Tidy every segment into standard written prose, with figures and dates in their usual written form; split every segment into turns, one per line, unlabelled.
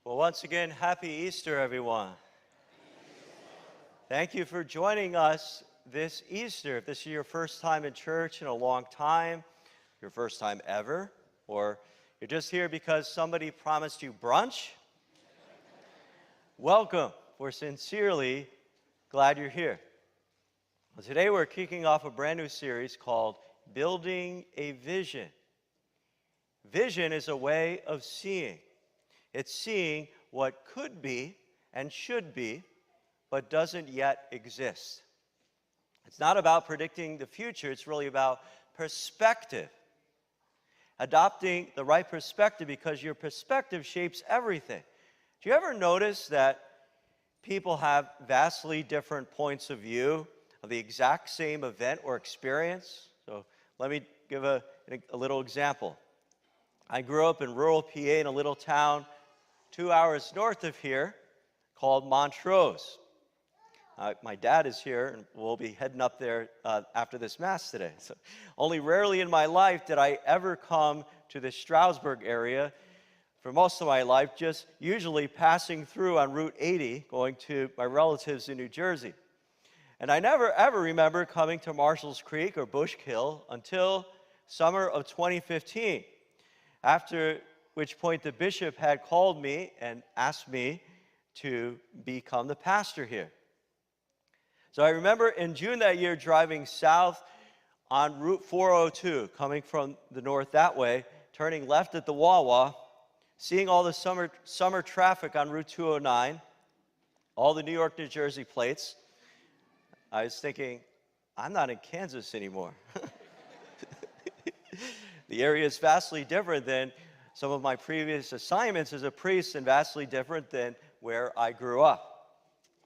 Well, once again, happy Easter, everyone. Thank you for joining us this Easter. If this is your first time in church in a long time, your first time ever, or you're just here because somebody promised you brunch, welcome. We're sincerely glad you're here. Well, today we're kicking off a brand new series called Building a Vision. Vision is a way of seeing. It's seeing what could be and should be, but doesn't yet exist. It's not about predicting the future, it's really about perspective. Adopting the right perspective, because your perspective shapes everything. Do you ever notice that people have vastly different points of view of the exact same event or experience? So let me give a little example. I grew up in rural PA in a little town 2 hours north of here called Montrose. My dad is here, and we'll be heading up there after this Mass today. So only rarely in my life did I ever come to the Stroudsburg area. For most of my life, just usually passing through on Route 80, going to my relatives in New Jersey. And I never ever remember coming to Marshall's Creek or Bushkill until summer of 2015, after which point the bishop had called me and asked me to become the pastor here. So I remember in June that year driving south on Route 402, coming from the north that way, turning left at the Wawa, seeing all the summer traffic on Route 209, all the New York, New Jersey plates. I was thinking, I'm not in Kansas anymore. The area is vastly different than some of my previous assignments as a priest, and vastly different than where I grew up.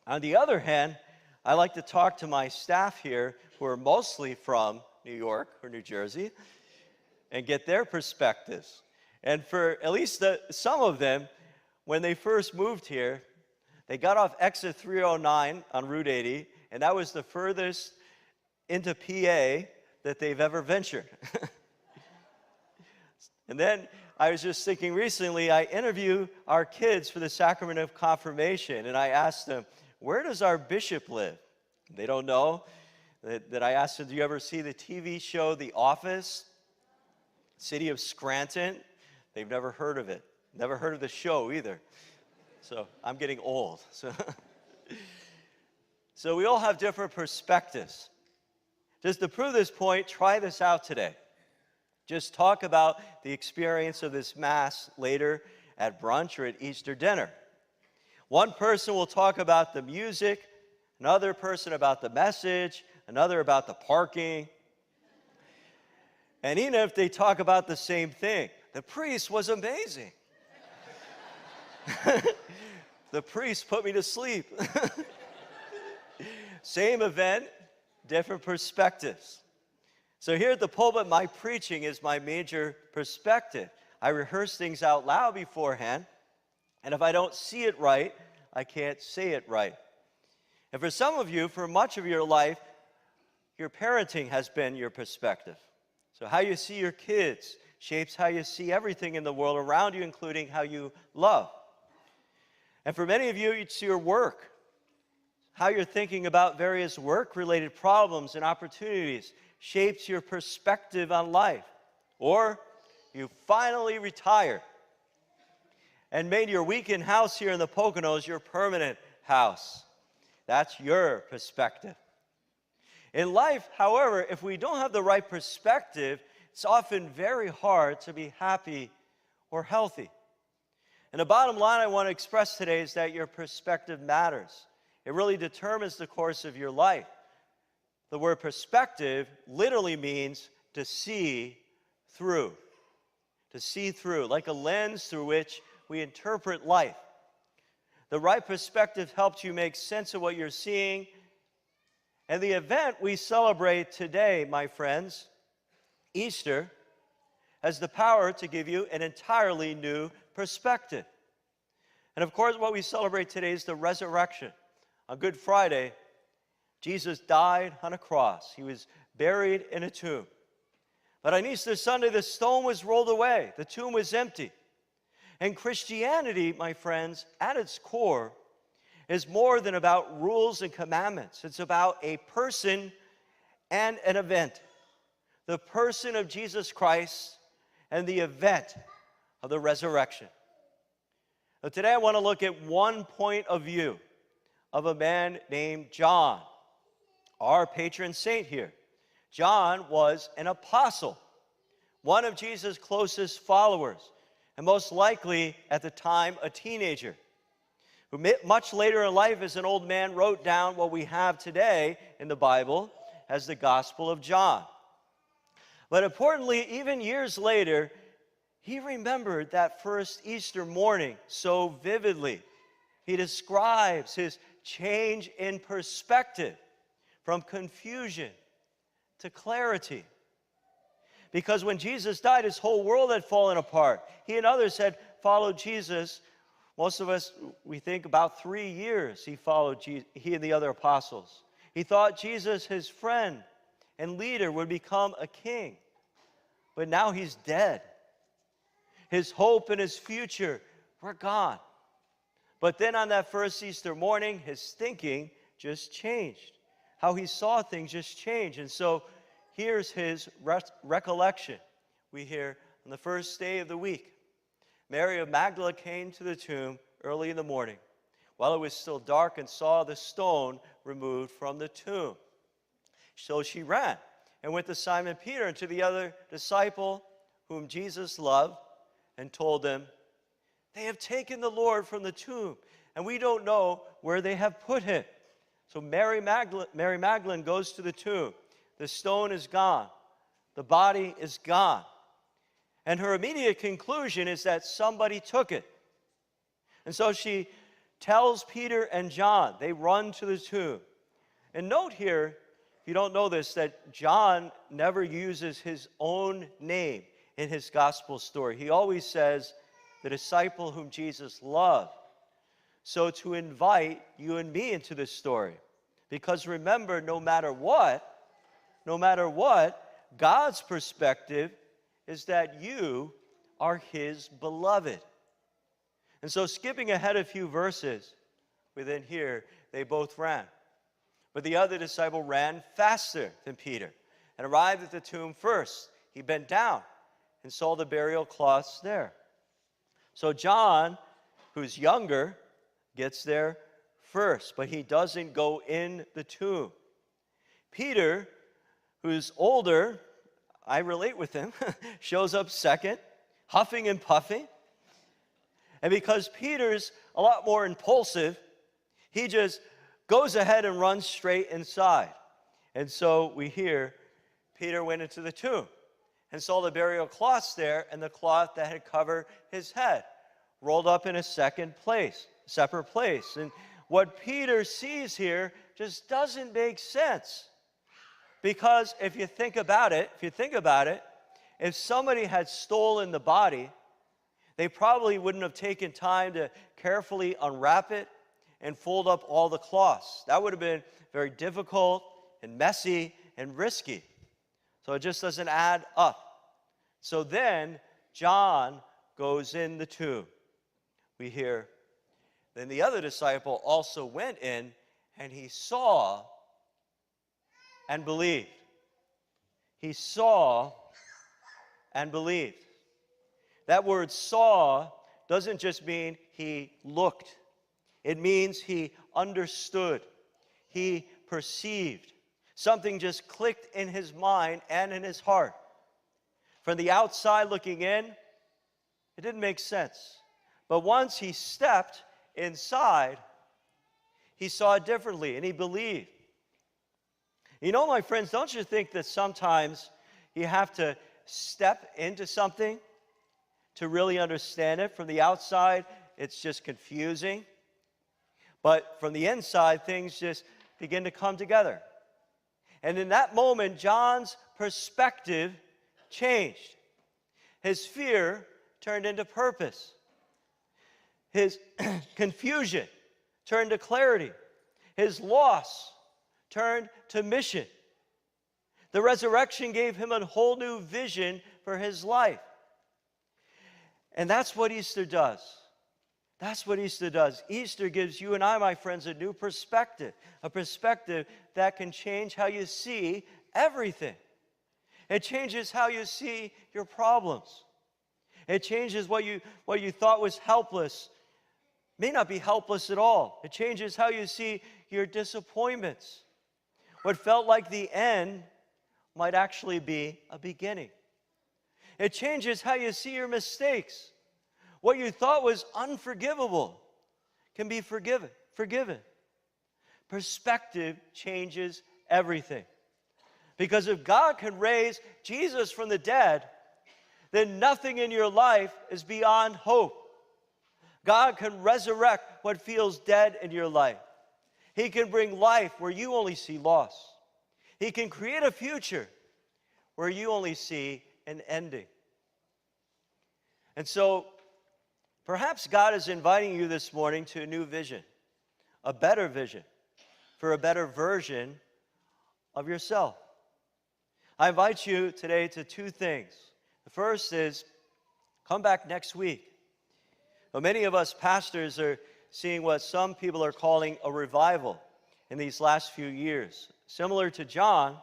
On the other hand, I like to talk to my staff here, who are mostly from New York or New Jersey, and get their perspectives. And for at least some of them, when they first moved here, they got off exit 309 on Route 80, and that was the furthest into PA that they've ever ventured. And then I was just thinking recently, I interview our kids for the sacrament of confirmation, and I asked them, where does our bishop live? They don't know. That I asked them, do you ever see the TV show The Office? City of Scranton? They've never heard of it. Never heard of the show either. So I'm getting old. So we all have different perspectives. Just to prove this point, try this out today. Just talk about the experience of this Mass later at brunch or at Easter dinner. One person will talk about the music, another person about the message, another about the parking. And even if they talk about the same thing, the priest was amazing. The priest put me to sleep. Same event, different perspectives. So here at the pulpit, my preaching is my major perspective. I rehearse things out loud beforehand, and if I don't see it right, I can't say it right. And for some of you, for much of your life, your parenting has been your perspective. So how you see your kids shapes how you see everything in the world around you, including how you love. And for many of you, it's your work. How you're thinking about various work-related problems and opportunities shapes your perspective on life. Or you finally retired and made your weekend house here in the Poconos your permanent house. That's your perspective. In life, however, if we don't have the right perspective, it's often very hard to be happy or healthy. And the bottom line I want to express today is that your perspective matters. It really determines the course of your life. The word perspective literally means to see through. To see through, like a lens through which we interpret life. The right perspective helps you make sense of what you're seeing. And the event we celebrate today, my friends, Easter, has the power to give you an entirely new perspective. And of course, what we celebrate today is the resurrection. On Good Friday, Jesus died on a cross. He was buried in a tomb. But on Easter Sunday, the stone was rolled away. The tomb was empty. And Christianity, my friends, at its core, is more than about rules and commandments. It's about a person and an event. The person of Jesus Christ and the event of the resurrection. Now, today I want to look at one point of view of a man named John, our patron saint here. John was an apostle, one of Jesus' closest followers, and most likely at the time a teenager, who much later in life as an old man wrote down what we have today in the Bible as the Gospel of John. But importantly, even years later, he remembered that first Easter morning so vividly. He describes his change in perspective from confusion to clarity. Because when Jesus died, his whole world had fallen apart. He and others had followed Jesus. Most of us, we think about 3 years he followed Jesus, he and the other apostles. He thought Jesus, his friend and leader, would become a king. But now he's dead. His hope and his future were gone. But then on that first Easter morning, his thinking just changed. How he saw things just changed. And so here's his recollection. We hear on the first day of the week, Mary of Magdala came to the tomb early in the morning, while it was still dark, and saw the stone removed from the tomb. So she ran and went to Simon Peter and to the other disciple whom Jesus loved, and told them, "They have taken the Lord from the tomb, and we don't know where they have put him." So Mary Magdalene goes to the tomb. The stone is gone. The body is gone. And her immediate conclusion is that somebody took it. And so she tells Peter and John. They run to the tomb. And note here, if you don't know this, that John never uses his own name in his gospel story. He always says, the disciple whom Jesus loved. So to invite you and me into this story. Because remember, no matter what, God's perspective is that you are his beloved. And so skipping ahead a few verses, we then hear they both ran. But the other disciple ran faster than Peter and arrived at the tomb first. He bent down and saw the burial cloths there. So John, who's younger, gets there first, but he doesn't go in the tomb. Peter, who's older, I relate with him, shows up second, huffing and puffing. And because Peter's a lot more impulsive, he just goes ahead and runs straight inside. And so we hear Peter went into the tomb and saw the burial cloths there, and the cloth that had covered his head rolled up in a separate place. And what Peter sees here just doesn't make sense. Because if you think about it, if somebody had stolen the body, they probably wouldn't have taken time to carefully unwrap it and fold up all the cloths. That would have been very difficult and messy and risky. So it just doesn't add up. So then John goes in the tomb. We hear, then the other disciple also went in, and he saw and believed. He saw and believed. That word saw doesn't just mean he looked. It means he understood. He perceived. Something just clicked in his mind and in his heart. From the outside looking in, it didn't make sense. But once he stepped inside, he saw it differently and he believed. You know, my friends, don't you think that sometimes you have to step into something to really understand it? From the outside, it's just confusing. But from the inside, things just begin to come together. And in that moment, John's perspective changed. His fear turned into purpose. His confusion turned to clarity. His loss turned to mission. The resurrection gave him a whole new vision for his life. And that's what Easter does. That's what Easter does. Easter gives you and I, my friends, a new perspective, a perspective that can change how you see everything. It changes how you see your problems. It changes what you thought was helpless may not be helpless at all. It changes how you see your disappointments. What felt like the end might actually be a beginning. It changes how you see your mistakes. What you thought was unforgivable can be forgiven. Perspective changes everything. Because if God can raise Jesus from the dead, then nothing in your life is beyond hope. God can resurrect what feels dead in your life. He can bring life where you only see loss. He can create a future where you only see an ending. And so, perhaps God is inviting you this morning to a new vision, a better vision, for a better version of yourself. I invite you today to two things. The first is, come back next week. Well, many of us pastors are seeing what some people are calling a revival in these last few years. Similar to John,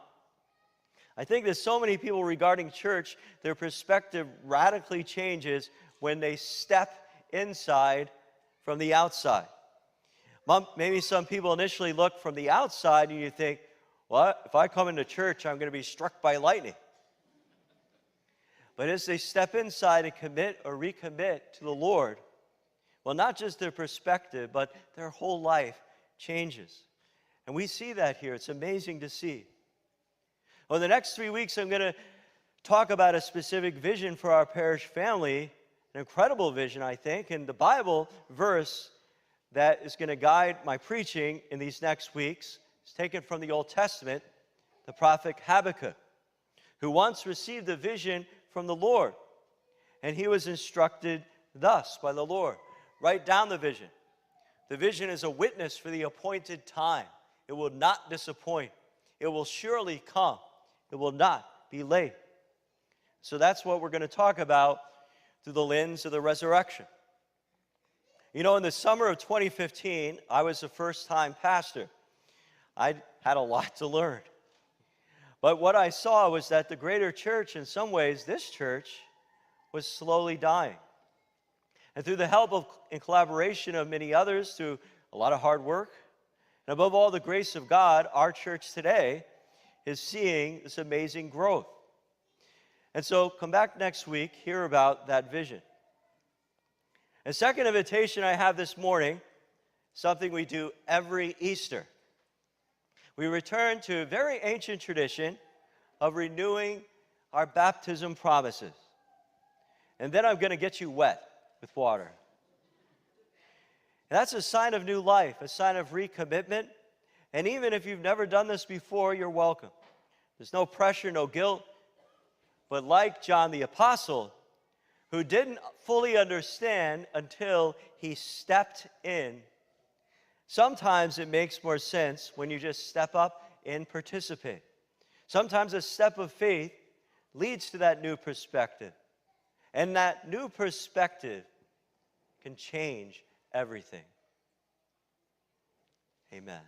I think there's so many people regarding church, their perspective radically changes when they step inside from the outside. Maybe some people initially look from the outside and you think, well, if I come into church, I'm going to be struck by lightning. But as they step inside and commit or recommit to the Lord, well, not just their perspective, but their whole life changes. And we see that here. It's amazing to see. Well, the next 3 weeks, I'm going to talk about a specific vision for our parish family, an incredible vision, I think, and the Bible verse that is going to guide my preaching in these next weeks is taken from the Old Testament, the prophet Habakkuk, who once received a vision from the Lord, and he was instructed thus by the Lord. Write down the vision. The vision is a witness for the appointed time. It will not disappoint. It will surely come. It will not be late. So that's what we're going to talk about through the lens of the resurrection. You know, in the summer of 2015, I was a first-time pastor. I had a lot to learn. But what I saw was that the greater church, in some ways, this church, was slowly dying. And through the help of and collaboration of many others, through a lot of hard work, and above all the grace of God, our church today is seeing this amazing growth. And so come back next week, hear about that vision. And second invitation I have this morning, something we do every Easter. We return to a very ancient tradition of renewing our baptism promises. And then I'm going to get you wet with water. And that's a sign of new life, a sign of recommitment. And even if you've never done this before, you're welcome. There's no pressure, no guilt. But like John the Apostle, who didn't fully understand until he stepped in, sometimes it makes more sense when you just step up and participate. Sometimes a step of faith leads to that new perspective. And that new perspective can change everything. Amen.